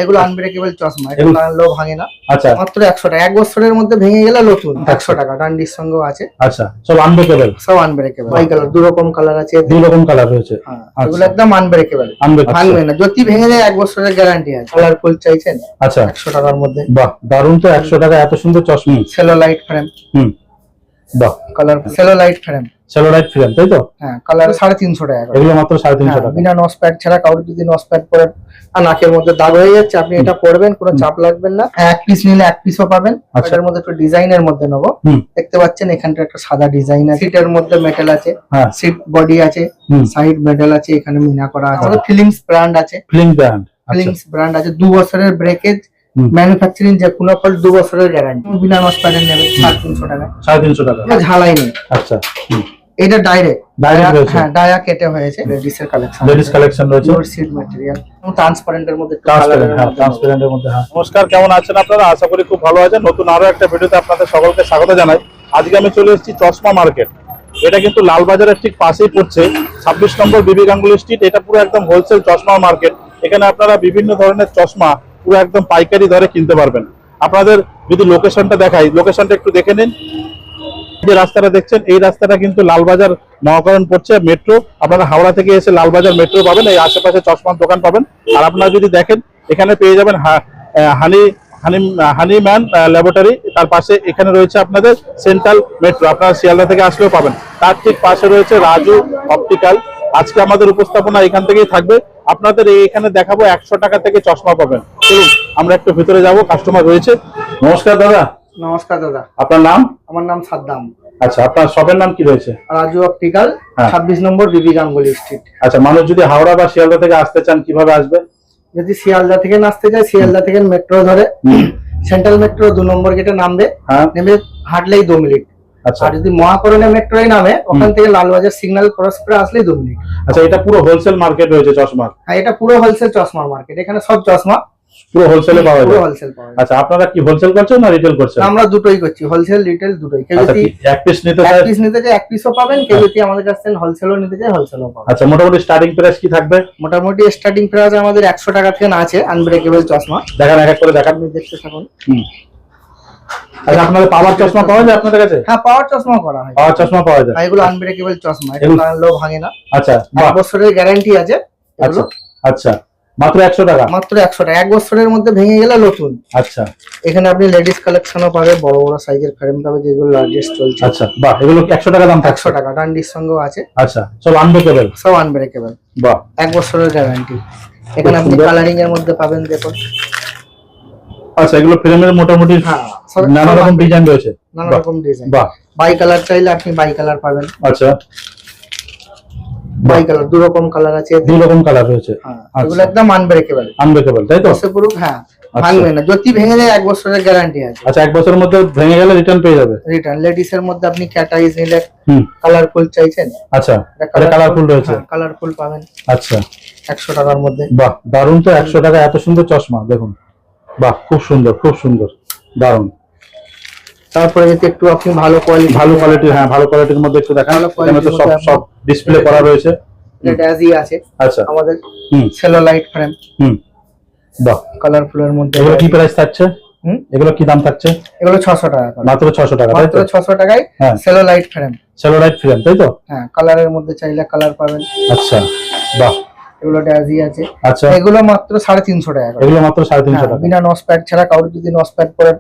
এগুলো আনব্রেকেবল চশমা, এটা টানলেও ভাঙে না। আচ্ছা, মাত্র 100 টাকা, 1 বছরের মধ্যে ভেঙে গেলে নতুন 100 টাকা। ডান্ডির সঙ্গেও আছে। আচ্ছা, সব আনব্রেকেবল, সব আনব্রেকেবল। বাই কালার, দু রকম কালার আছে, দুই রকম কালার রয়েছে। হ্যাঁ, এগুলো একদম আনব্রেকেবল, ভাঙবে না। যদি ভেঙে যায় 1 বছরের গ্যারান্টি আছে। কালারফুল চাইছেন? আচ্ছা, 100 টাকার মধ্যে। বাহ, দারুন তো। 100 টাকা এত সুন্দর চশমা। সেলোলাইট ফ্রেম। বাহ, কালার সেলোলাইট ফ্রেম। সেলোলাইট ফ্রেম, তাই তো? হ্যাঁ, কালার 350 টাকা। এগুলো মাত্র 350 টাকা। বিনা নস প্যাড ছাড়া। কারোর যদি নস প্যাড পরে আর নাকের মধ্যে দাগ হয়ে যাচ্ছে, আপনি এটা পরবেন, কোনো চাপ লাগবে না। এক পিস নিলে 1 পিসও পাবেন। এটার মধ্যে একটু ডিজাইনের মধ্যে নেবো। দেখতে পাচ্ছেন এখানটা একটা সাদা ডিজাইন আছে। সিটের মধ্যে মেটাল আছে, সিট বডি আছে, সাইড মেটাল আছে, এখানে মিনা করা আছে। আমাদের ফিলিংস ব্র্যান্ড আছে। ফিলিংস ব্র্যান্ড আছে। 2 বছরের ব্রেকেজ, ম্যানুফ্যাকচারিং যে কোনো ফল 2 বছরের গ্যারান্টি। বিনা নস প্যাডের নেবেন 350 টাকা। 350 টাকা, ঝালাই নেই। আচ্ছা, এটা ডাইরেক্ট রয়েছে। হ্যাঁ, ডায়া কেটে হয়েছে। লেডিসের কালেকশন, লেডিস কালেকশন রয়েছে। সিট ম্যাটেরিয়াল, ট্রান্সপারেন্টের মধ্যে, ট্রান্সপারেন্টের মধ্যে। নমস্কার, কেমন আছেন আপনারা? আশা করি খুব ভালো আছেন। নতুন আরো একটা ভিডিওতে আপনাদের সকলকে স্বাগত জানাই। আজকে আমি চলে এসেছি চশমা মার্কেট। এটা কিন্তু লালবাজারের ঠিক পাশেই পড়ছে, 26 নম্বর বিবি গাঙ্গুলি স্ট্রিট। এটা পুরো একদম হোলসেল চশমা মার্কেট। এখানে আপনারা বিভিন্ন ধরনের চশমা পুরো একদম পাইকারি দরে কিনতে পারবেন। আপনাদের যদি লোকেশনটা দেখাই, লোকেশনটা একটু দেখে নিন। যে রাস্তাটা দেখছেন, এই রাস্তাটা কিন্তু লালবাজার মহাকরণ পড়ছে মেট্রো। আপনারা হাওড়া থেকে এসে লালবাজার মেট্রো পাবেন, এই আশেপাশে চশমার দোকান পাবেন। আর আপনারা যদি দেখেন, এখানে পেয়ে যাবেন হানিম্যান ল্যাবরেটরি। তার পাশে এখানে রয়েছে আপনাদের সেন্ট্রাল মেট্রো, আপনারা শিয়ালদা থেকে আসলেও পাবেন। তার ঠিক পাশে রয়েছে রাজু অপটিক্যাল। আজকে আমাদের উপস্থাপনা এখান থেকেই থাকবে। আপনাদের এখানে দেখাবো 100 টাকা থেকে চশমা পাবেন। চলুন আমরা একটু ভিতরে যাব, কাস্টমার রয়েছে। নমস্কার দাদা। নমস্কার দাদা। আপনার নাম? আমার নাম সাদ্দাম। আচ্ছা, আপনার শপের নাম কি রয়েছে? রাজু অপটিক্যাল, 26 নম্বর বিবি গাঙ্গুলি স্ট্রিট। আচ্ছা, মানুষ যদি হাওড়া বা শিয়ালদা থেকে আসতে চান কিভাবে আসবে? যদি শিয়ালদা থেকে আসতে চায়, শিয়ালদা থেকে মেট্রো ধরে সেন্ট্রাল মেট্রো 2 নম্বর গেটে নামবে। নেমে হাঁটলেই 2 মিনিট। আচ্ছা, আর যদি মহাকরণে মেট্রোয় নামে, ওখান থেকে লালবাজার সিগন্যাল ক্রস করে আসলেই 2 মিনিট। আচ্ছা, এটা পুরো হোলসেল মার্কেট রয়েছে চশমার? হ্যাঁ, এটা পুরো হোলসেল চশমা মার্কেট। এখানে সব চশমা পুরো হোলসেলে পাওয়া যায়। পুরো হোলসেল পাওয়া যায়। আচ্ছা, আপনারা কি হোলসেল করছেন না রিটেল করছেন? আমরা দুটোই করছি, হোলসেল রিটেল দুটোই। কেউ যদি 1 পিস নিতে চায়, 1 পিস নিতে চায় 1 পিসও পাবেন। কেউ যদি আমাদের কাছ থেকে হোলসেলও নিতে চায়, হোলসেলও পাবেন। আচ্ছা, মোটামুটি স্টার্টিং প্রাইস কি থাকবে? মোটামুটি স্টার্টিং প্রাইস আমাদের 100 টাকা থেকে আছে আনব্রেকেবল চশমা। দেখান, এক এক করে দেখান। আপনি দেখতে থাকুন। আচ্ছা, আপনাদের পাওয়ার চশমা পাওয়া যায় আপনাদের কাছে? হ্যাঁ, পাওয়ার চশমা করা হয়। পাওয়ার চশমা পাওয়া যায়। এগুলো আনব্রেকেবল চশমা, এটা টানলেও ভাঙে না। আচ্ছা, 1 বছরের গ্যারান্টি আছে এগুলো। আচ্ছা, মাত্র 100 টাকা। মাত্র 100 টাকা, 1 বছরের মধ্যে ভেঙে গেলে নতুন। আচ্ছা, এখানে আপনি লেডিস কালেকশনও পাবেন, বড় বড় সাইজের ফ্রেম পাবেন, যেগুলো লার্জেস্ট চলছে। আচ্ছা, বাহ, এগুলো 100 টাকা দাম? 100 টাকা। ডান্ডির সঙ্গেও আছে। আচ্ছা, সব আনব্রেকেবল? সব আনব্রেকেবল, বাহ, 1 বছরের গ্যারান্টি। এখানে আপনি কালারিং এর মধ্যে পাবেন, দেখুন। আচ্ছা, এগুলো ফ্রেমের মোটামুটি নানা রকম ডিজাইন রয়েছে। নানা রকম ডিজাইন। বাহ, বাই কালার চাইলে আপনি বাই কালার পাবেন। আচ্ছা, বাই কালার, দু রকম কালার আছে, দুই রকম কালার রয়েছে। হ্যাঁ, এগুলো একদম আনব্রেকেবল, তাই তো? পুরো হ্যাঁ, ভাঙবে না। যদি ভেঙে যায় 1 বছরের গ্যারান্টি আছে। আচ্ছা, 1 বছরের মধ্যে ভেঙে গেলে রিটার্ন পেয়ে যাবে। রিটার্ন। লেডিস এর মধ্যে আপনি ক্যাটাইজ নিলে, কালারফুল চাইছেন? আচ্ছা, এটা কালারফুল রয়েছে। কালারফুল পাবেন। আচ্ছা, 100 টাকার মধ্যে। বাহ, দারুন তো। 100 টাকা এত সুন্দর চশমা, দেখুন। বাহ, খুব সুন্দর, খুব সুন্দর, দারুন। তারপরে যদি একটু আপনি ভালো কোয়ালিটি, হ্যাঁ, ভালো কোয়ালিটির মধ্যে একটু দেখান। এখানে তো সব ডিসপ্লে করা রয়েছে। এটা অ্যাজি আছে। আচ্ছা, আমাদের সেলোলাইট ফ্রেম। বাহ, কালারফুল এর মধ্যে। এগুলো কি প্রাইস থাকছে? এগুলো কি দাম থাকছে? এগুলো 600 টাকা। মাত্র 600 টাকা, মাত্র 600 টাকায় সেলোলাইট ফ্রেম। সেলোলাইট ফ্রেম, তাই তো? হ্যাঁ, কালারের মধ্যে চাইলে কালার পাবেন। আচ্ছা, বাহ, এগুলো অ্যাজি আছে। আচ্ছা, এগুলো মাত্র 350 টাকা। এগুলো মাত্র 350 টাকা। বিনা নস প্যাড ছাড়া। কারোর যদি নস প্যাড পরে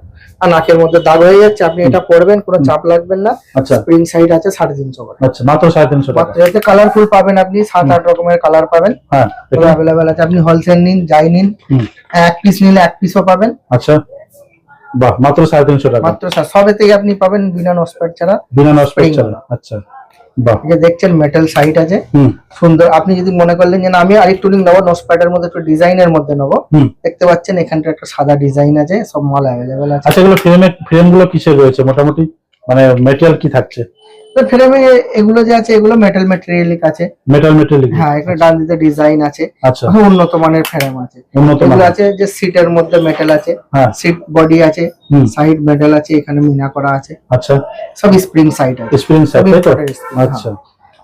আর নাকের মধ্যে দাগ হয়ে যাচ্ছে, আপনি এটা পরবেন, কোনো চাপ লাগবে না। আচ্ছা, স্প্রিং সাইড আছে, 350 টাকা। আচ্ছা, মাত্র 350 টাকা। মাত্র। এতে কালারফুল পাবেন আপনি 7-8 রকমের কালার পাবেন। হ্যাঁ, এগুলো अवेलेबल আছে। আপনি হোলসেল নিন, যাই নিন, 1 পিস নিলে 1 পিসও পাবেন। আচ্ছা, বাহ, মাত্র 350 টাকা। মাত্র সবে থেকে আপনি পাবেন বিনা নস প্যাড ছাড়া। বিনা নস প্যাড ছাড়া। আচ্ছা, বাহ, এই যে দেখছেন মেটাল সাইড আছে, সুন্দর। আপনি যদি মনে করলেন যে না, আমি আরেকটু নেবো, নস প্যাডের মধ্যে একটু ডিজাইনের মধ্যে নেবো, দেখতে পাচ্ছেন এখানটা একটা সাদা ডিজাইন আছে। সব মাল अवेलेबल আছে। আচ্ছা, এগুলো ফ্রেম গুলো কিসের রয়েছে মোটামুটি, মানে ম্যাটেরিয়াল কি থাকছে? ফ্রেমে এগুলো যে আছে, এগুলো মেটাল ম্যাটেরিয়ালিক আছে। Metal material? হ্যাঁ, এখানে ডান দিকে ডিজাইন আছে। আচ্ছা, উন্নত মানের ফ্রেম আছে। এগুলো আছে যে সিটের মধ্যে মেটাল আছে, সিট বডি আছে, সাইড মেটাল আছে, এখানে মিনা করা আছে। আচ্ছা, সব স্প্রিং সাইড আছে। স্প্রিং সাইড, তাই তো? আচ্ছা,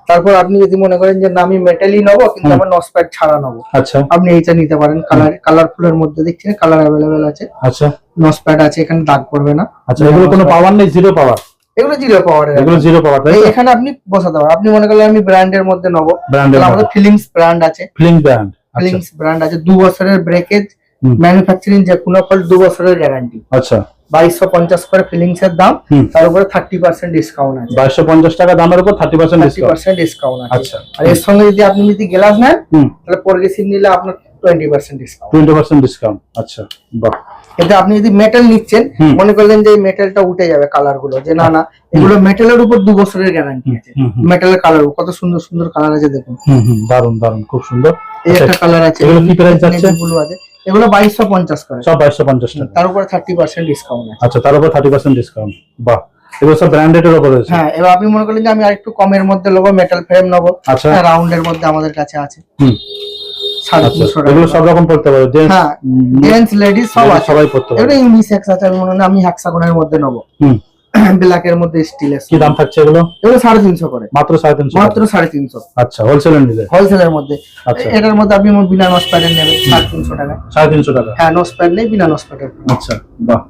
তারপর আপনি যদি মনে করেন যে না আমি মেটালই নেবো কিন্তু আমার নসপ্যাড ছাড়া নেবো, আচ্ছা আপনি এইটা নিতে পারেন। কালারফুলের মধ্যে দেখছেন কালার অ্যাভেলেবেল আছে। আচ্ছা নসপ্যাড আছে, এখানে দাগ পড়বে না। আচ্ছা এগুলো কোনো পাওয়ার নেই, জিরো পাওয়ার? এগুলো জিরো পাওয়ারের, এগুলো জিরো পাওয়ার, তাই তো? এখানে আপনি বসাতে পারেন। আপনি মনে করলেন আমি ব্র্যান্ডের মধ্যে নেবো, ব্র্যান্ডের আমাদের ফিলিংস ব্র্যান্ড আছে। ফিলিং ব্র্যান্ড, ফিলিংস ব্র্যান্ড আছে, 2 বছরের ব্রেকেজ, ম্যানুফ্যাকচারিং যে কোনো ফল 2 বছরের গ্যারান্টি। আচ্ছা 2250 করে ফিলিংস এর দাম, তার উপরে 30% ডিসকাউন্ট আছে। 2250 টাকা দামের উপর 30% ডিসকাউন্ট আছে। আচ্ছা, আর এর সঙ্গে যদি আপনি গ্লাস নেন তাহলে প্রোগ্রেসিভ নিলে আপনার 20% ডিসকাউন্ট। 20% ডিসকাউন্ট। আচ্ছা বাহ। এটা আপনি যদি মেটাল নিচ্ছেন, মনে করলেন যে এই মেটালটা উঠে যাবে কালার গুলো, যে না না এগুলো মেটালের উপর 2 বছরের গ্যারান্টি আছে। মেটালের কালার কত সুন্দর সুন্দর কালার আছে দেখুন। দারুন দারুন, খুব সুন্দর। এই একটা কালার আছে, এগুলো কি প্রাইস যাচ্ছে? ব্লু আছে, এগুলো 2250 করে, সব 2250 টাকা। তার উপরে 30% ডিসকাউন্ট আছে। আচ্ছা তার উপর 30% ডিসকাউন্ট, বাহ। এগুলো সব ব্র্যান্ডেড এর উপর আছে। হ্যাঁ, এবার আপনি মনে করলেন যে আমি আরেকটু কমের মধ্যে নেবো, মেটাল ফ্রেম নেবো, আচ্ছা রাউন্ডের মধ্যে আমাদের কাছে আছে। 350 টাকা। এগুলো সব রকম পড়তে পারে, হ্যাঁ জেন্টস লেডিস সব আছে, সবাই পড়তে পারে। এটা ইউনিসেক্স আছে। আমি মনে হয় আমি হেক্সাগনের মধ্যে নেবো, ব্ল্যাক এর মধ্যে স্টিলের। কি দাম থাকছে এগুলো? এগুলো 350 করে, মাত্র 350, মাত্র 350। আচ্ছা হোলসেল নিলে? হোলসেলের মধ্যে। আচ্ছা এটার মধ্যে আপনি বিনা নসপ্যাডের নেবেন 350 টাকা। 350 টাকা? হ্যাঁ, নসপ্যাড নেই, বিনা নসপ্যাডের। আচ্ছা বাহ,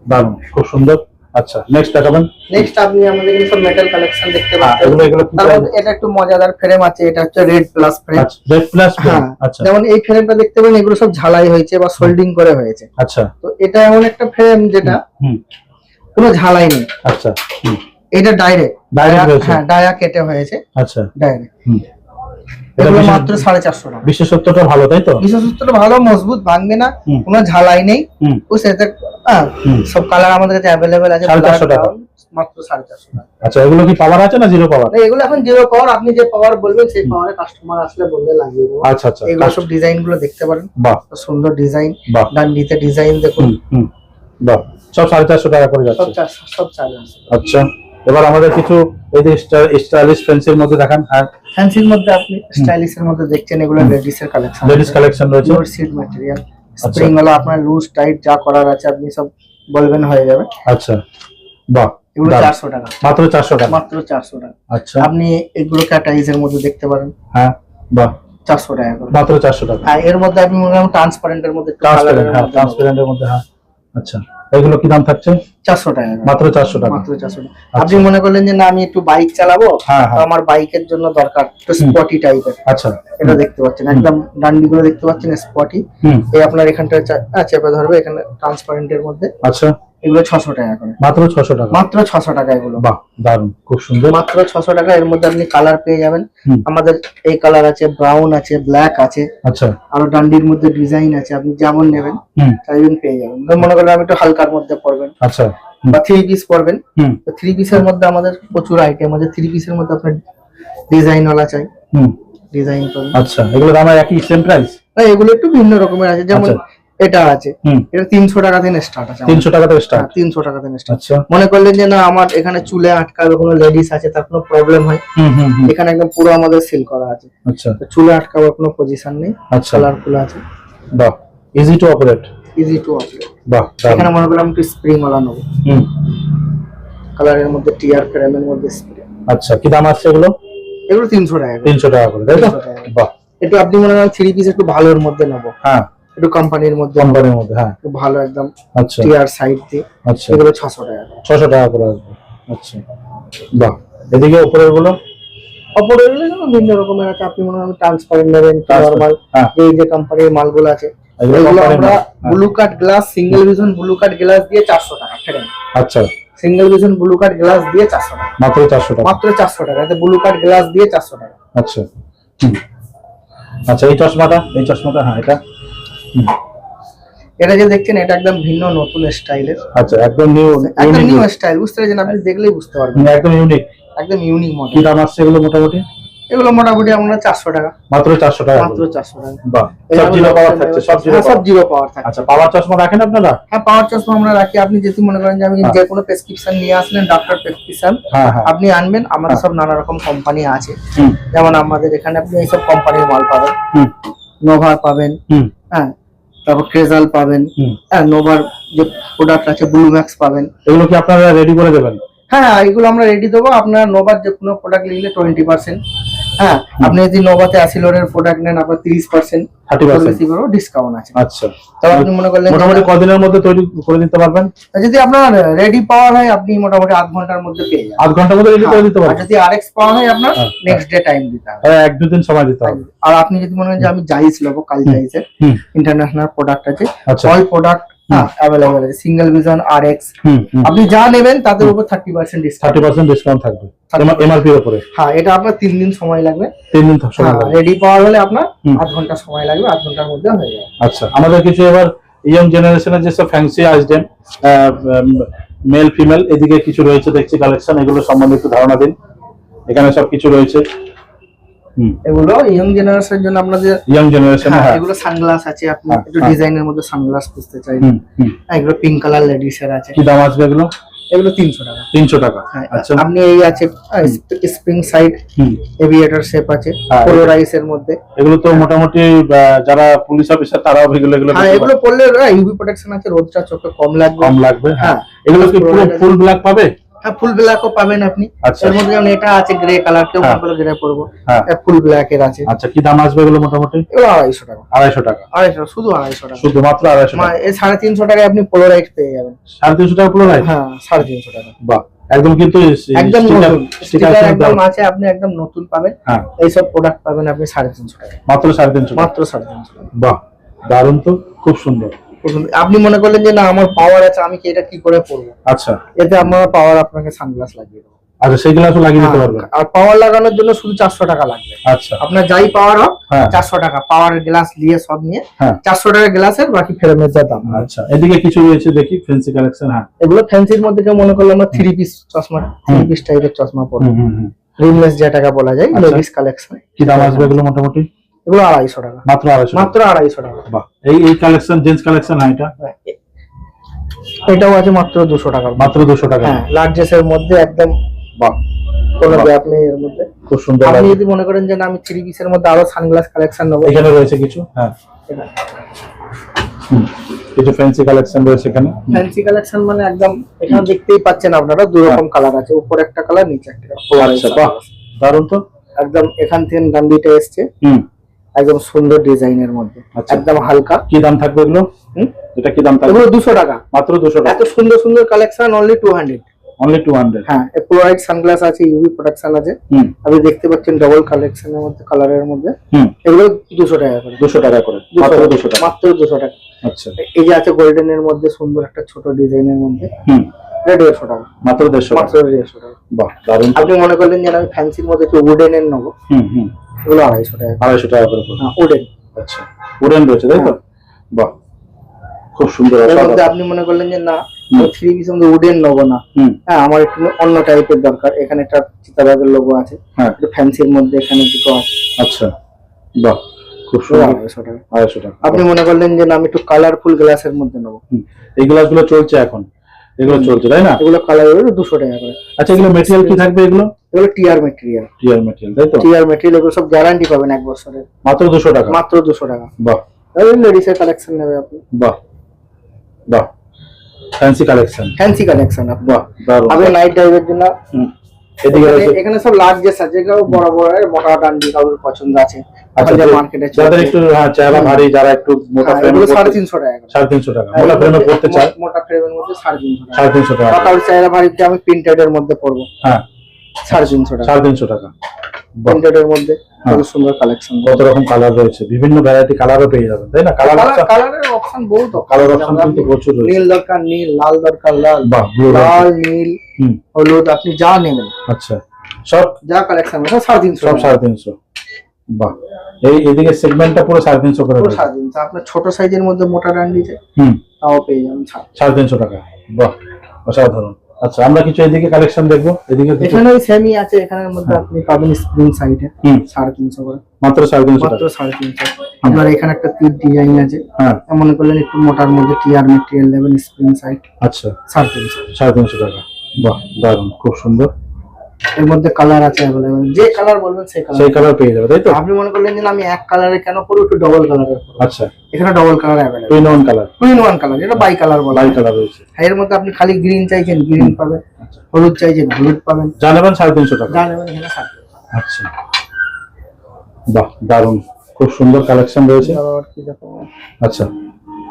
দারুন, খুব সুন্দর। আচ্ছা নেক্সট দেখাবেন। নেক্সট আপনি আমাদের এখানে সব মেটাল কালেকশন দেখতে পাচ্ছেন। এগুলো এগুলো কি? তার মধ্যে এটা একটু মজাদার ফ্রেম আছে, এটা হচ্ছে রেড প্লাস ফ্রেম। আচ্ছা রেড প্লাস ফ্রেম। আচ্ছা যেমন এই ফ্রেমটা দেখতে পাবেন, এগুলো সব ঝালাই হয়েছে বা সোল্ডিং করে হয়েছে। আচ্ছা তো এটা এমন একটা ফ্রেম যেটা কোনো ঝালাই নেই। আচ্ছা এটা ডাইরেক্ট হয়েছে? হ্যাঁ, ডায়া কেটে হয়েছে, আচ্ছা ডাইরেক্ট। এটা এগুলো মাত্র 450 টাকা। বিশেষত্বটা ভালো, তাই তো? বিশেষত্বটা ভালো, মজবুত, ভাঙবে না, কোনো ঝালাই নেই। বুঝতে সব কালার আমাদের কাছে অ্যাভেলেবেল আছে। 450 টাকা মাত্র 450 টাকা। আচ্ছা এগুলো কি পাওয়ার আছে না জিরো পাওয়ার? এগুলো এখন জিরো পাওয়ার, আপনি যে পাওয়ার বলবেন সেই পাওয়ারে কাস্টমার আসলে বললে লাগিয়ে দেবো। আচ্ছা আচ্ছা, এগুলো সব ডিজাইন গুলো দেখতে পারেন, বাহ সুন্দর ডিজাইন। বাহ, ডান্ডিতে ডিজাইন দেখুন, বাহ, সব 450 টাকা করে যাচ্ছে। সব চার্জ আছে। আচ্ছা এবার আমাদের কিছু এই যে স্টাইলিশ ফ্যান্সির মধ্যে দেখান। হ্যাঁ ফ্যান্সির মধ্যে আপনি স্টাইলিশ এর মধ্যে দেখছেন, এগুলো লেডিস এর কালেকশন। লেডিস কালেকশন রয়েছে, পিওর সিড ম্যাটেরিয়াল, স্প্রিং ওয়ালা, আপনার লুজ টাইট যা করার আছে আপনি সব বলবেন হয়ে যাবে। আচ্ছা বাহ, এগুলো 400 টাকা, মাত্র 400 টাকা। মাত্র 400 টাকা। আচ্ছা আপনি এগুলো ক্যাটাইজ এর মধ্যে দেখতে পারেন। হ্যাঁ বাহ, 400 টাকা করে, মাত্র 400 টাকা। হ্যাঁ এর মধ্যে আপনি মনে করেন ট্রান্সপারেন্ট এর মধ্যে, ট্রান্সপারেন্টের মধ্যে। হ্যাঁ আচ্ছা এগুলো কি দাম থাকছে? 400 টাকা, মাত্র 400 টাকা। মাত্র 400 টাকা। আপনি মনে করলেন যে না আমি একটু বাইক চালাবো, হ্যাঁ তো আমার বাইকের জন্য দরকার একটু স্পটি টাইপের। আচ্ছা এটা দেখতে পাচ্ছেন, একদম ডান্ডি গুলো দেখতে পাচ্ছেন স্পটি। এই আপনার এখানটা চেপে ধরবে, এখানে ট্রান্সপারেন্ট এর মধ্যে। আচ্ছা এগুলো 600 টাকা করে, মাত্র 600 টাকা। মাত্র 600 টাকা এগুলো। বাহ দারুন, খুব সুন্দর। মাত্র 600 টাকা। এর মধ্যে আপনি কালার পেয়ে যাবেন, আমাদের এই কালার আছে, ব্রাউন আছে, ব্ল্যাক আছে, আচ্ছা আরো ডান্ডির মধ্যে ডিজাইন আছে, আপনি যেমন নেবেন চাইবেন পেয়ে যাবেন। মনে করেন আমি একটু হালকার মধ্যে পরবেন, আচ্ছা বা 3 পিস পরবেন, তো 3 পিসের মধ্যে আমাদের প্রচুর আইটেম আছে। 3 পিসের মধ্যে আপনার ডিজাইন ওয়ালা চাই, ডিজাইন পাবেন। আচ্ছা এগুলো দাম একই, সেম প্রাইস? না, এগুলো একটু ভিন্ন রকমের আছে। যেমন এটা আছে, এটা 300 টাকা থেকে স্টার্ট আছে। 300 টাকা থেকে স্টার্ট? 300 টাকা থেকে স্টার্ট। আচ্ছা মনে করলেন যে না আমার এখানে চুলে আটকাবে, কোনো লেডিস আছে তার কোনো প্রবলেম হয়, এখানে একদম পুরো আমাদের সিল করা আছে। আচ্ছা চুলে আটকাবার কোনো পজিশন নেই, আচ্ছা কালারফুল আছে। বাহ, easy to operate, easy to operate. বাহ, এখানে মনে করলাম একটু স্প্রিং ওয়ালা নেবো, কালারের মধ্যে টিয়ার ফ্রেমের মধ্যে স্প্রিং। আচ্ছা কি দাম আছে এগুলো? এগুলো 300 টাকা, 300 টাকা করে, তাই তো? বাহ, একটু আপনি মনে করেন 3 পিস একটু ভালোর মধ্যে নেবো, হ্যাঁ একটু কোম্পানির মধ্যে, কোম্পানির মধ্যে, হ্যাঁ একটু ভালো একদম আচ্ছা টিয়ার সাইড দিয়ে। আচ্ছা এগুলো 600 টাকা, 600 টাকা করে আসবে। আচ্ছা বাহ, এদিকে উপরের গুলো? অপরের গুলো ভিন্ন রকমের আছে। আপনি মনে করেন ট্রান্সপারেন্ট নেবেন, নরমাল এই যে কোম্পানির মালগুলো আছে, এগুলো আমরা ব্লু কাট গ্লাস, সিঙ্গেল ভিশন ব্লু কাট গ্লাস দিয়ে 400 টাকা ফেরেন। আচ্ছা সিঙ্গেল ভিশন ব্লু কাট গ্লাস দিয়ে 400 টাকা, মাত্র 400 টাকা, মাত্র 400 টাকা। এতে ব্লু কাট গ্লাস দিয়ে 400 টাকা। আচ্ছা আচ্ছা এই চশমাটা, হ্যাঁ এটা এটা যে দেখছেন এটা একদম ভিন্ন নতুন স্টাইলের। আচ্ছা একদম নিউ, একদম নিউ স্টাইল, বুঝতে পারছেন? আপনি দেখলেই বুঝতে পারবেন, একদম ইউনিক, একদম ইউনিক মডেল। কি দাম আসছে এগুলো মোটামুটি? এগুলো মোটামুটি আমরা 400 টাকা, মাত্র 400 টাকা, মাত্র 400 টাকা। বাহ, সব জিরো পাওয়ার থাকছে? সব জিরো পাওয়ার থাকে। আচ্ছা পাওয়ার চশমা রাখেন আপনারা? হ্যাঁ পাওয়ার চশমা আমরা রাখি। আপনি যদি মনে করেন যে আমি যে কোনো প্রেসক্রিপশন নিয়ে আসলেন, ডাক্তার প্রেসক্রিপশন আপনি আনবেন, আমাদের সব নানা রকম কোম্পানি আছে। যেমন আমাদের এখানে আপনি এইসব কোম্পানির মাল পাবেন, নোভা পাবেন, হ্যাঁ, তারপর ক্রেজাল পাবেন, হ্যাঁ, নোভার যে প্রোডাক্ট আছে ব্লু ম্যাক্স পাবেন। এগুলো কি আপনারা রেডি করে দেবেন? হ্যাঁ এগুলো আমরা রেডি দেবো। আপনার নোভার যে কোনো প্রোডাক্ট নিলে 20%, হ্যাঁ আপনি যদি নোভাতে 80 লোডের প্রোডাক্ট নেন আপনার 30%, 30% ডিসকাউন্ট আছে। আচ্ছা, তবে আপনি মনে করলেন মোটামুটি কদিনের মধ্যে তৈরি করে দিতে পারবেন? যদি আপনার রেডি পাওয়ার হয় আপনি মোটামুটি 8 ঘন্টার মধ্যে পেয়ে যাবেন। 8 ঘন্টার মধ্যে রেডি করে দিতে আর পারবেন। যদি আরএক্স পাওয়ার হয় আপনার নেক্সট ডে টাইম দিতে হবে, 1-2 দিন সময় দিতে হবে। আর আপনি যদি মনে করেন যে আমি জাইস নেবো, কাল জাইসের ইন্টারন্যাশনাল প্রোডাক্ট আছে, আচ্ছা। অল প্রোডাক্ট অ্যাভেলেবল আছে, সিঙ্গেল ভিজন আরএক্স আপনি যা নেবেন তাদের উপর 30% ডিসকাউন্ট, 30% ডিসকাউন্ট থাকবে এমআরপি এর উপরে। হ্যাঁ এটা আপনার 3 দিন সময় লাগবে। 3 দিন সময় লাগবে। রেডি পাওয়ার হলে আপনার 8 ঘন্টা সময় লাগবে, 8 ঘন্টার মধ্যে হয়ে যাবে। আচ্ছা, আমাদের কিছু এবার ইয়ং জেনারেশনের যেসব ফ্যান্সি আইটেম মেল ফিমেল এদিকে কিছু রয়েছে দেখছি কালেকশন, এগুলো সম্বন্ধে একটু ধারণা দিন। এখানে সব কিছু রয়েছে। এগুলো ইয়ং জেনারেশনের জন্য আপনাদের ইয়ং জেনারেশন। হ্যাঁ এগুলো সানগ্লাস আছে, আপনি একটু ডিজাইনের মধ্যে সানগ্লাস খুঁজতে চাইবেন, এগুলো পিঙ্ক কালার লেডিস এর আছে। কি দাম আসবে এগুলো? এগুলো 300 টাকা। 300 টাকা। আচ্ছা আপনি এই আছে স্প্রিং সাইড এভিয়েটর শেপ আছে পোলারাইজ এর মধ্যে। এগুলো তো মোটামুটি যারা পুলিশ অফিসার তারাও এগুলো হ্যাঁ এগুলো পরলে ইউভি প্রোটেকশন আছে, রোদটা চোখে কম লাগবে। হ্যাঁ এগুলো কি পুরো ফুল ব্ল্যাক পাবে? হ্যাঁ ফুল ব্ল্যাকও পাবেন আপনি। আচ্ছা। এর মধ্যে যেমন এটা আছে গ্রে কালার, কেউ মনে করলে গ্রে পরবো, ফুল ব্ল্যাক এর আছে। আচ্ছা, কি দাম আসবে এগুলো মোটামুটি? এগুলো 250 টাকা। 250 টাকা? 250, শুধু 250 টাকা, শুধুমাত্র 250 টাকা। এই 350 টাকায় আপনি পোলারাইজ পেয়ে যাবেন। 350 টাকা পোলারাইজ? হ্যাঁ 350 টাকা। বাহ, একদম কিন্তু একদম নতুন স্টিকার একদম আছে, আপনি একদম নতুন পাবেন। হ্যাঁ এই সব প্রোডাক্ট পাবেন আপনি 350 টাকা, মাত্র 350 মাত্র 350 টাকা। বাহ, দারুণ তো, খুব সুন্দর। আপনি মনে করলেন যে না আমার পাওয়ার আছে, আমি কি এটা কি করে পরবো, আচ্ছা এতে আমার পাওয়ার আপনাকে সানগ্লাস লাগিয়ে দেবো। আচ্ছা, সেই গ্লাসও লাগিয়ে দিতে পারবেন। আর পাওয়ার লাগানোর জন্য শুধু 400 টাকা লাগবে। আচ্ছা, আপনার যাই পাওয়ার হোক হ্যাঁ 400 টাকা, পাওয়ার গ্লাস দিয়ে সব নিয়ে হ্যাঁ 400 টাকা গ্লাসের, বাকি ফ্রেমের যা দাম। আচ্ছা, এদিকে কিছু রয়েছে দেখি ফ্যান্সি কালেকশন। হ্যাঁ এগুলো ফ্যান্সির মধ্যে কেউ মনে করলে আমরা 3 পিস চশমা, 3 পিস টাইপের চশমা পরবো, রিমলেস যেটাকে বলা যায়, আচ্ছা। Ladies collection. কি দাম আসবে এগুলো মোটামুটি? এগুলো 250 টাকা, মাত্র 250? মাত্র 250 টাকা। বাহ, এই কালেকশন জেন্টস কালেকশন। হ্যাঁ এটাও আছে মাত্র 200 টাকা। মাত্র 200 টাকা? হ্যাঁ লার্জেস্ট এর মধ্যে একদম, বাহ, কোনো গ্যাপ নেই এর মধ্যে, খুব সুন্দর। আপনি যদি মনে করেন যে না আমি 3 পিসের মধ্যে আরো সানগ্লাস কালেকশন নেবো, এখানে রয়েছে কিছু। হ্যাঁ কিছু ফ্যান্সি কালেকশন রয়েছে এখানে। ফ্যান্সি কালেকশন মানে একদম এখানে দেখতেই পাচ্ছেন আপনারা, দুই রকম কালার আছে, উপরে একটা কালার নিচে একটা কালার। আচ্ছা, বাহ, দারুণ তো। একদম এখান থেকে ডান্ডিটা এসছে, একদম সুন্দর ডিজাইনের মধ্যে, আচ্ছা। একদম হালকা। কি দাম থাকবে এগুলো? এটা কি দাম থাকবে? এগুলো 200 টাকা, মাত্র 200 টাকা। এত সুন্দর সুন্দর কালেকশন, অনলি 200। অনলি 200? হ্যাঁ পোলারাইড সানগ্লাস আছে, ইউভি প্রোটেকশন আছে, আপনি দেখতে পাচ্ছেন ডাবল কালেকশনের মধ্যে, কালারের মধ্যে। এগুলো 200 টাকা করে। 200 টাকা করে? মাত্র 200 টাকা? মাত্র 200 টাকা। আচ্ছা, এই যে আছে গোল্ডেন এর মধ্যে সুন্দর একটা ছোট ডিজাইনের মধ্যে, এটা 150 টাকা, মাত্র 150 মাত্র টাকা? 150 টাকা। বাহ, দারুণ। আপনি মনে করলেন যে আমি ফ্যান্সির মধ্যে একটু উডেন এর নেবো, এগুলো 250 টাকা। 250 টাকা করে পড়বে? হ্যাঁ উডেন। আচ্ছা, উডেন রয়েছে তাই তো? বাহ, খুব সুন্দর। এর মধ্যে আপনি মনে করলেন যে না 3 পিসের মধ্যে উডেন নেবো না, হ্যাঁ আমার একটু অন্য টাইপের দরকার, এখানে একটা চিতাবাঘের লোগো আছে, হ্যাঁ একটু ফ্যান্সির মধ্যে এখানে দুটো আছে। আচ্ছা, বাহ, খুব সুন্দর। 250 টাকা। 250 টাকা। আপনি মনে করলেন যে না আমি একটু কালারফুল গ্লাসের মধ্যে নেবো, এই গ্লাসগুলো চলছে এখন, এগুলো চলছে তাই না? এগুলো কালার 200 টাকা করে। আচ্ছা, এগুলো মেটেরিয়াল কি থাকবে এগুলো? এগুলো টিআর মেটেরিয়াল। টিআর মেটেরিয়াল তাই তো? টিআর মেটেরিয়াল, এগুলো সব গ্যারান্টি পাবেন 1 বছরের। মাত্র 200 টাকা? মাত্র 200 টাকা। বাহ, লেডিস এর কালেকশন নেবে আপনি। বাহ, বাহ, ফ্যান্সি কালেকশন। ফ্যান্সি কালেকশন আপনি। বাহ, দারুণ। আপনি নাইট ড্রাইভের জন্য এদিকে রয়েছে। এখানে সব লার্জেস্ট আছে, যেগুলো বড় বড় মোটা ডান্ডি কারোর পছন্দ আছে। আচ্ছা, মার্কেটে যাদের একটু চেহারা ভারী, যারা একটু মোটা ফ্রেম, 350 টাকা। 350 টাকা? মোটা ফ্রেমে পড়তে চায়? মোটা ফ্রেমের মধ্যে 350 টাকা। 350 টাকা? কারোর চেহারা ভারীতে আমি প্রিন্টেড এর মধ্যে পড়বো, হ্যাঁ 350 টাকা। 350 টাকা? প্রিন্টেড এর মধ্যে খুব সুন্দর কালেকশন, কত রকম কালার রয়েছে, বিভিন্ন ভ্যারাইটি কালারও পেয়ে যাবেন তাই না? কালারের অপশন বহুত, কালার অপশন কিন্তু প্রচুর রয়েছে। নীল দরকার নীল, লাল দরকার লাল, বাহ, ব্লু, লাল নীল হলুদ, আপনি যা নেবেন। আচ্ছা, সব যা কালেকশন আছে 350 সব 350? বাহ, এদিকে সেগমেন্টটা পুরো 350 করে রয়েছে। 350। আপনার ছোট সাইজের মধ্যে মোটা ডান্ডিতে তাও পেয়ে যাবেন 350 টাকা? বাহ, অসাধারণ। আচ্ছা, আমরা কিছু এদিকে কালেকশন দেখবো। এদিকে কিছু এখানে সেমি আছে, এখানের মধ্যে আপনি পাবেন স্প্রিং সাইডে 350 করে, মাত্র 350 মাত্র টাকা? 350। আপনার এখানে একটা তীর ডিজাইন আছে, হ্যাঁ মনে করলেন একটু মোটার মধ্যে টিআর মেটেরিয়াল নেবেন, স্প্রিং সাইড, আচ্ছা 350। 350 টাকা? বাহ, দারুণ, খুব সুন্দর। এর মধ্যে কালার আছে अवेलेबल, যে কালার বলবেন সেই সেই কালার কালার পেয়ে যাবে তাই তো? আপনি মনে করলেন যে আমি এক কালারে কেন করব, একটু ডাবল কালারের করব, আচ্ছা, এখানে double colour available, twin one colour, two in one colour, যেটা বাই কালার বলা বাই হয়। কালার রয়েছে। এর মধ্যে আপনি খালি গ্রিন চাইছেন, গ্রিন পাবেন, আচ্ছা হলুদ চাইছে হলুদ পাবেন, যা নেবেন 350 টাকা। যা নেবেন এখানে 60 টাকা। আচ্ছা বাহ দারুন, খুব সুন্দর কালেকশন রয়েছে। আবার কি দেখাবো? আচ্ছা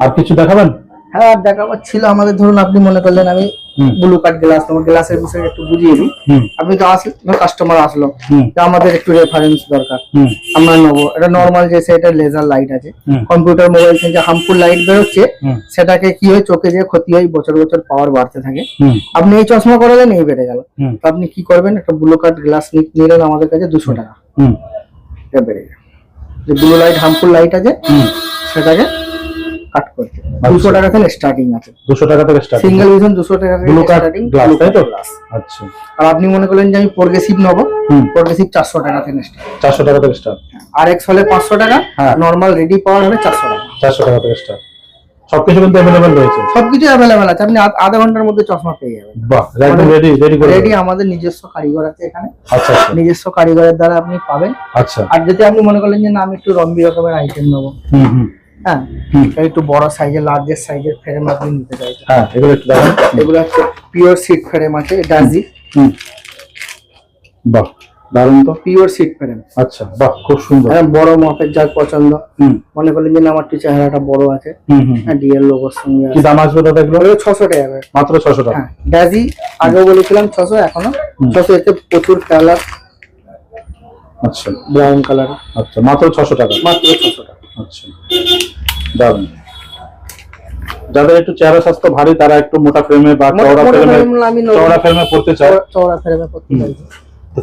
আর কিছু দেখাবেন? হ্যাঁ আর দেখাবার ছিল আমাদের, ধরুন আপনি মনে করলেন আমি হুম ব্লু কার্ড গ্লাস, তোমার গ্লাসের বিষয়ে একটু বুঝিয়ে দিই। হুম আপনি তো আসলে কাস্টমার আসলো, হুম যে আমাদের একটু রেফারেন্স দরকার, হুম আমরা নেবো। এটা নর্মাল যে সেটা লেজার লাইট আছে, হুম কম্পিউটার মোবাইল থেকে যে হার্মফুল লাইট বেরোচ্ছে, হুম সেটাকে কি হয় চোখে যে ক্ষতি হয়, বছর বছর পাওয়ার বাড়তে থাকে। হুম আপনি এই চশমা করালেন, এই বেড়ে গেল। হুম তো আপনি কি করবেন, একটা ব্লু কার্ড গ্লাস নিলেন আমাদের কাছে 200 টাকা, হুম এটা বেড়ে গেল। যে ব্লু লাইট হার্মফুল লাইট আছে হুম সেটাকে কাট করতে আচ্ছা। 200 টাকা থেকে স্টার্টিং আছে, 200 টাকা থেকে স্টার্ট। সিঙ্গেল ভিশন 200 টাকা থেকে ব্লু কার্ড স্টার্টিং, গ্লাস তাই তো? গ্লাস। আচ্ছা আর আপনি মনে করলেন যে আমি প্রোগ্রেসিভ নেবো, হুম প্রোগ্রেসিভ 400 টাকা থেকে স্টার্ট। 400 টাকা থেকে স্টার্ট। আর এক্স হলে 500 টাকা, হ্যাঁ। নর্মাল রেডি পাওয়ার হলে 400 টাকা। 400 টাকা থেকে স্টার্ট। সবকিছু কিন্তু অ্যাভেলেবেল রয়েছে। সবকিছু অ্যাভেলেবেল আছে, আপনি আধা ঘন্টার মধ্যে চশমা পেয়ে যাবেন। বাহ একদম রেডি করে রেডি, আমাদের নিজস্ব কারিগর আছে এখানে, আচ্ছা আচ্ছা নিজস্ব কারিগরের দ্বারা আপনি পাবেন। আচ্ছা আর যদি আপনি মনে করলেন যে না আমি একটু রম্বি রকমের আইটেম নেবো, হুম হুম হ্যাঁ হুম একটু বড় সাইজের, লার্জেস্ট সাইজের ফ্রেম আপনি নিতে চাইছেন, হ্যাঁ এগুলো একটু দেখান। এগুলো হচ্ছে পিওর সিট ফ্রেম আছে, ডাজি হুম বাহ দারুন তো। Pure seat frame. আচ্ছা বাহ খুব সুন্দর। হ্যাঁ বড় মাপের যার পছন্দ, হুম মনে করলেন যে না আমার একটু চেহারাটা বড় আছে, হুম হুম হ্যাঁ ডিএল লোগোর সঙ্গে কি আছে। দাম আসবে দাদা এগুলো? ওগুলো 600 টাকা করে। মাত্র 600 টাকা। হ্যাঁ ডাজি আগেও বলেছিলাম 600, এখনো 600। এতে প্রচুর কালার, আচ্ছা ব্রাউন কালার, আচ্ছা মাত্র 600 টাকা। মাত্র 600 টাকা। আচ্ছা দারুন। যাদের একটু চেহারা স্বাস্থ্য ভারী তারা একটু মোটা ফ্রেমে বা চওড়া মোটা ফ্রেমে, frame আমি নেবো। চওড়া ফ্রেমে পড়তে চায়, চওড়া ফ্রেমে করতে চাইছি। তো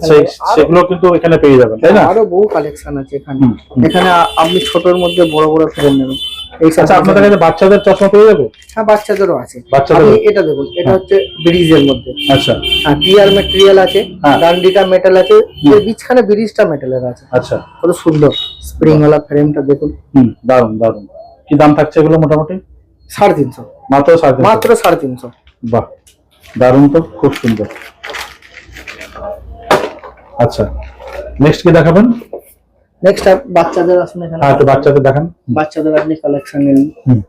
সেগুলো কিন্তু এখানে পেয়ে যাবেন তাই না? আরো বহু কালেকশন আছে এখানে। হুম, হুম। এখানে আপনি ছোটর মধ্যে বড় বড় ফ্রেম নেবেন। এই আচ্ছা আপনাদের কাছে বাচ্চাদের চশমা পেয়ে যাবে? হ্যাঁ বাচ্চাদেরও আছে। বাচ্চাদেরও? আপনি এটা দেখুন, এটা হচ্ছে ব্রিজের মধ্যে, আচ্ছা হ্যাঁ টিয়ার ম্যাটেরিয়াল আছে, হ্যাঁ। ডান্ডিটা মেটাল আছে, এর বিচখানে ব্রিজটা মেটালের আছে। আচ্ছা কত সুন্দর স্প্রিং ওয়ালা ফ্রেমটা দেখুন। হুম দারুন দারুন। কি দাম থাকছে এগুলো মোটামুটি? 350, মাত্র 350। মাত্র 350। বাহ দারুন তো, খুব সুন্দর। আচ্ছা নেক্সট কি দেখাবেন? নেক্সট বাচ্চাদের আসুন এখানে। হ্যাঁ একটু বাচ্চাদের দেখান। বাচ্চাদের আপনি কালেকশন নিন, হুম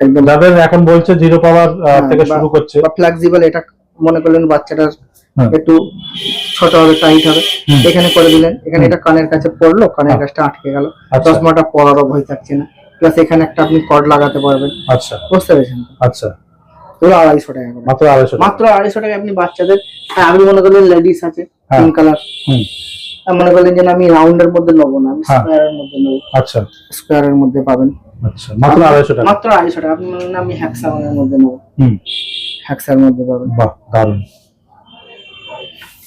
একদম যাদের এখন বলছে জিরো পাওয়ার থেকে শুরু করছে, বা ফ্লেক্সিবল। এটা মনে করলেন বাচ্চাটার হ্যাঁ। একটু ছোট হবে, টাইট হবে, হুম। এখানে করে দিলেন। এখানে এটা কানের কাছে পড়লো, কানের কাছটা আটকে গেল, আচ্ছা। চশমাটা পরারও ভয় থাকছে না। প্লাস এখানে একটা আপনি কর্ড লাগাতে পারবেন। আচ্ছা বুঝতে পেরেছেন? আচ্ছা এগুলো 250 টাকা করে। মাত্র 250 টাকা। মাত্র 250 টাকা আপনি বাচ্চাদের। হ্যাঁ আপনি মনে করলেন লেডিস আছে হ্যাঁ। পিঙ্ক কালার, হুম মনে করলেন যে না আমি রাউন্ডের মধ্যে নেবো না, আমি হ্যাঁ। স্কোয়ারের মধ্যে নেবো, আচ্ছা স্কোয়ারের মধ্যে পাবেন আচ্ছা মাত্র 250 টাকা। মাত্র 250 টাকা। আপনি মনে করেন আমি হ্যাক্সাগনের মধ্যে নেবো, হুম হ্যাক্সার মধ্যে পাবেন। বাহ দারুন।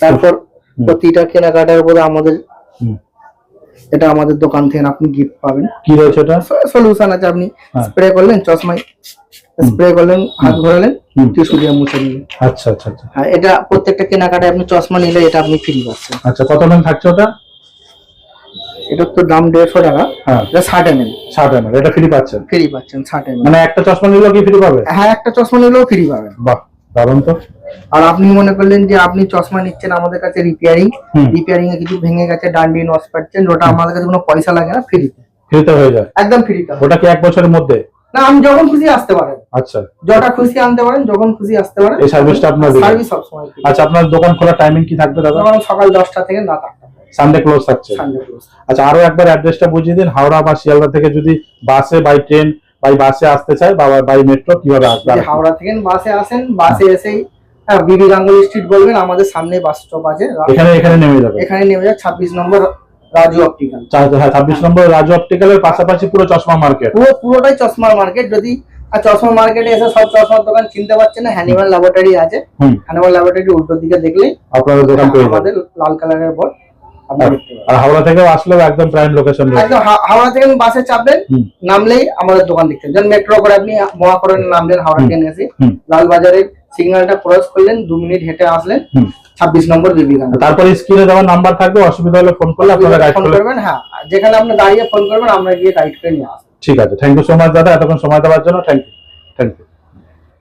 তারপর হুম। প্রতিটা কেনাকাটার উপরে আমাদের, হুম এটা আমাদের দোকান থেকে আপনি গিফট পাবেন। কি রয়েছে এটা? সলিউশন আছে, আপনি হ্যাঁ। স্প্রে করলেন চশমায়, স্প্রে করলেন, হাত ঘোরালেন, হুম। টিস্যু দিয়ে মুছে দিলেন। আচ্ছা আচ্ছা আচ্ছা হ্যাঁ এটা প্রত্যেকটা কেনাকাটায় আপনি চশমা নিলে এটা আপনি ফ্রি পাচ্ছেন। আচ্ছা কত দাম থাকছে ওটা? এটার তো দাম 150 টাকা, হ্যাঁ এটা 60 ml 60 ml, এটা ফ্রি পাচ্ছেন? ফ্রি পাচ্ছেন 60 ml। মানে একটা চশমা নিলেও কি ফ্রি পাবে? হ্যাঁ একটা চশমা নিলেও ফ্রি পাবেন। বাহ দারুন তো। আর আপনি মনে করলেন যে আপনি চশমা নিচ্ছেন আমাদের কাছে রিপেয়ারিং, হুম। রিপেয়ারিং এ কিছু ভেঙে গেছে, ডান্ডি নস পাচ্ছেন, ওটা আমাদের কাছে কোনো পয়সা লাগে না, ফ্রিতে, ফ্রিতে হয়ে যায়? একদম ফ্রিতে। ওটা কি 1 বছরের মধ্যে? না আমি যখন খুশি আসতে পারেন, আচ্ছা যটা খুশি আনতে পারেন, যখন খুশি আসতে পারেন। এই সার্ভিসটা আপনার দিবেন? সার্ভিস সবসময় free। আচ্ছা আপনার দোকান খোলার টাইমিং কি থাকবে দাদা? যেমন সকাল 10টা থেকে রাত 8টা, সানডে ক্লোজ থাকছে? Sunday close. আচ্ছা আরো একবার অ্যাড্রেসটা বুঝিয়ে দিন। হাওড়া বা শিয়ালদা থেকে যদি বাসে বাই ট্রেন বাই বাসে আসতে চায় বা বাই মেট্রো কিভাবে আসবে? যদি হাওড়া থেকে বাসে আসেন, বাসে এসেই হ্যাঁ বিবি গাঙ্গুলি স্ট্রিট বলবেন, আমাদের সামনে বাস স্টপ আছে, এখানে নেমে যাবে। এখানে নেমে যায় 26 নম্বর রাজু অপটিক্যাল। হ্যাঁ 26 নম্বর রাজু অপটিক্যালের পাশাপাশি পুরো চশমা মার্কেট। পুরোটাই চশমার মার্কেট। যদি চশমা মার্কেটে এসে সব চশমার দোকান চিনতে পারছেন না, হ্যানিম্যাল ল্যাবরেটরি আছে, হুম হ্যানিম্যাল ল্যাবরেটরি উল্টো দিকে দেখলেই আপনাদের দোকান পেয়ে যাবেন। আমাদের লাল কালারের বোর্ড আপনি দেখতে পাবেন। আর হাওড়া থেকেও আসলেও একদম প্রাইম লোকেশন রয়েছে। একদম হাওড়া থেকে বাসে চাপবেন, হুম। নামলেই আমাদের দোকান দেখতে পাবেন। মেট্রো করে আপনি মহাকরণে নামলেন, হাওড়া হুম। ট্রেনে এসে হুম। লালবাজারের সিগন্যালটা ক্রস করলেন, 2 মিনিট হেঁটে আসলেন, হুম 26 নম্বর বিবি গাঙ্গুলি। তারপরে স্ক্রিনে দেওয়া নাম্বার থাকবে, অসুবিধা হলে ফোন করলে আপনারা গাইড ফোন করবেন। করবেন, হ্যাঁ যেখানে আপনি দাঁড়িয়ে ফোন করবেন আমরা গিয়ে গাইড করে নিয়ে আসবো। ঠিক আছে, থ্যাংক ইউ সো মাচ দাদা এতক্ষণ সময় দেওয়ার জন্য। Thank you.